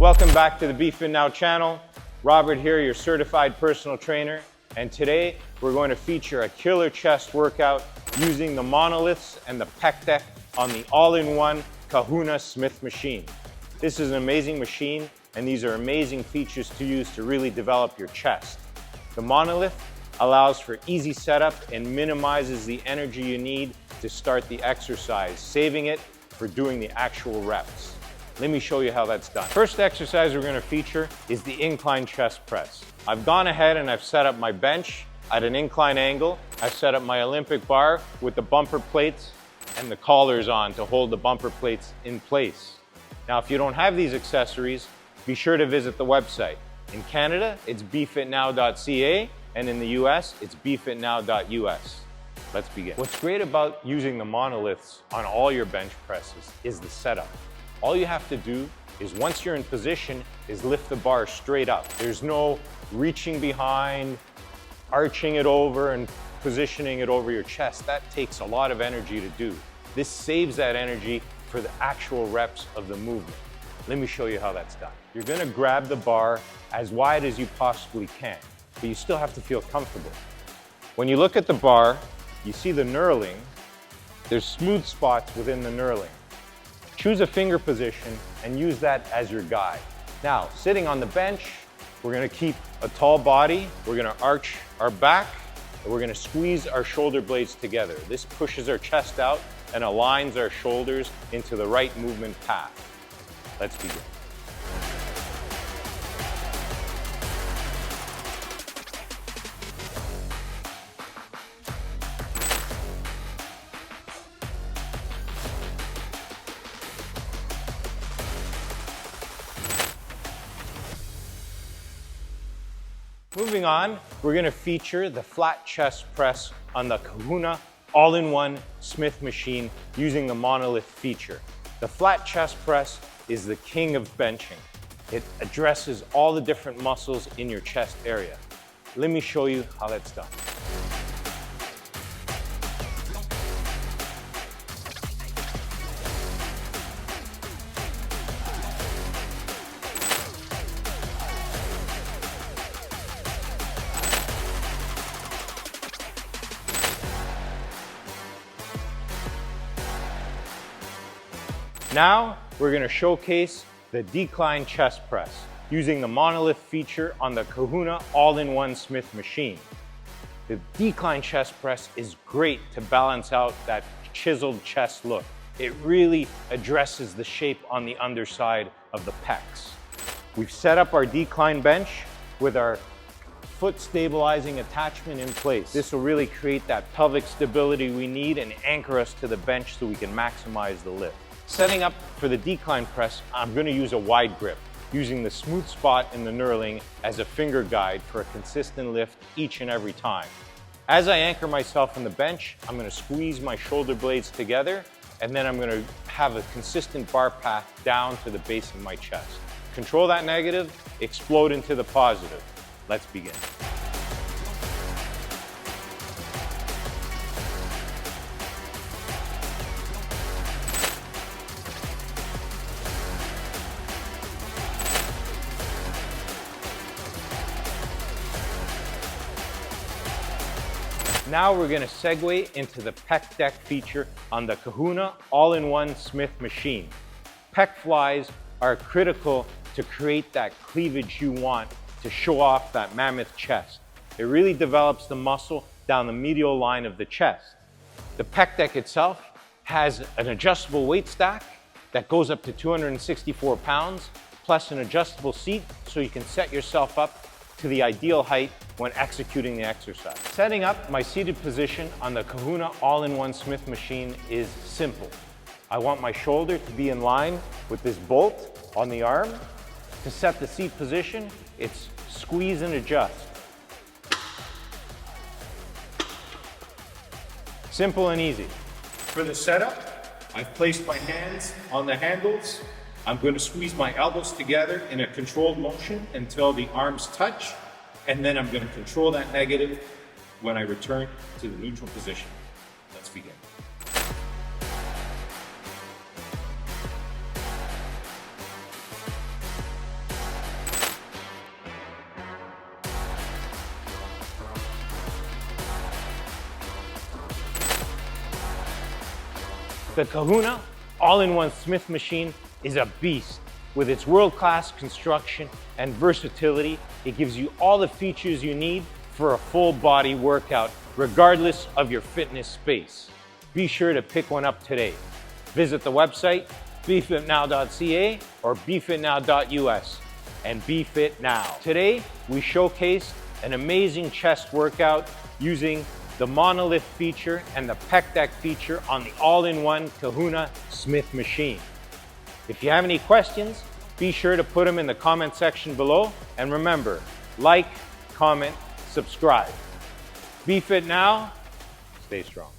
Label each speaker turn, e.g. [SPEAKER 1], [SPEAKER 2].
[SPEAKER 1] Welcome back to the BeFitNow channel. Robert here, your certified personal trainer. And today we're going to feature a killer chest workout using the monoliths and the pec deck on the all-in-one Kahuna Smith machine. This is an amazing machine, and these are amazing features to use to really develop your chest. The monolith allows for easy setup and minimizes the energy you need to start the exercise, saving it for doing the actual reps. Let me show you how that's done. First exercise we're going to feature is the incline chest press. I've gone ahead and I've set up my bench at an incline angle. I've set up my Olympic bar with the bumper plates and the collars on to hold the bumper plates in place. Now, if you don't have these accessories, be sure to visit the website. In Canada, it's BeFitNow.ca, and in the US, it's BeFitNow.us. Let's begin. What's great about using the monoliths on all your bench presses is the setup. All you have to do is, once you're in position, is lift the bar straight up. There's no reaching behind, arching it over and positioning it over your chest. That takes a lot of energy to do. This saves that energy for the actual reps of the movement. Let me show you how that's done. You're gonna grab the bar as wide as you possibly can, but you still have to feel comfortable. When you look at the bar, you see the knurling. There's smooth spots within the knurling. Choose a finger position and use that as your guide. Now, sitting on the bench, we're gonna keep a tall body, we're gonna arch our back, and we're gonna squeeze our shoulder blades together. This pushes our chest out and aligns our shoulders into the right movement path. Let's begin. Moving on, we're going to feature the flat chest press on the Kahuna all-in-one Smith machine using the monolith feature. The flat chest press is the king of benching. It addresses all the different muscles in your chest area. Let me show you how that's done. Now, we're going to showcase the decline chest press using the monolith feature on the Kahuna all-in-one Smith machine. The decline chest press is great to balance out that chiseled chest look. It really addresses the shape on the underside of the pecs. We've set up our decline bench with our foot stabilizing attachment in place. This will really create that pelvic stability we need and anchor us to the bench so we can maximize the lift. Setting up for the decline press, I'm going to use a wide grip, using the smooth spot in the knurling as a finger guide for a consistent lift each and every time. As I anchor myself on the bench, I'm going to squeeze my shoulder blades together, and then I'm going to have a consistent bar path down to the base of my chest. Control that negative, explode into the positive. Let's begin. Now we're going to segue into the pec deck feature on the Kahuna all-in-one Smith machine. Pec flies are critical to create that cleavage you want to show off that mammoth chest. It really develops the muscle down the medial line of the chest. The pec deck itself has an adjustable weight stack that goes up to 264 pounds, plus an adjustable seat so you can set yourself up to the ideal height when executing the exercise. Setting up my seated position on the Kahuna all-in-one Smith machine is simple. I want my shoulder to be in line with this bolt on the arm. To set the seat position, it's squeeze and adjust. Simple and easy. For the setup, I've placed my hands on the handles. I'm going to squeeze my elbows together in a controlled motion until the arms touch, and then I'm going to control that negative when I return to the neutral position. Let's begin. The Kahuna all-in-one Smith machine is a beast. With its world-class construction and versatility, it gives you all the features you need for a full body workout, regardless of your fitness space. Be sure to pick one up today. Visit the website, BeFitNow.ca or BeFitNow.us, and Be Fit Now. Today, we showcased an amazing chest workout using the monolift feature and the pec deck feature on the all-in-one Kahuna Smith machine. If you have any questions, be sure to put them in the comment section below. And remember, like, comment, subscribe. Be Fit Now, stay strong.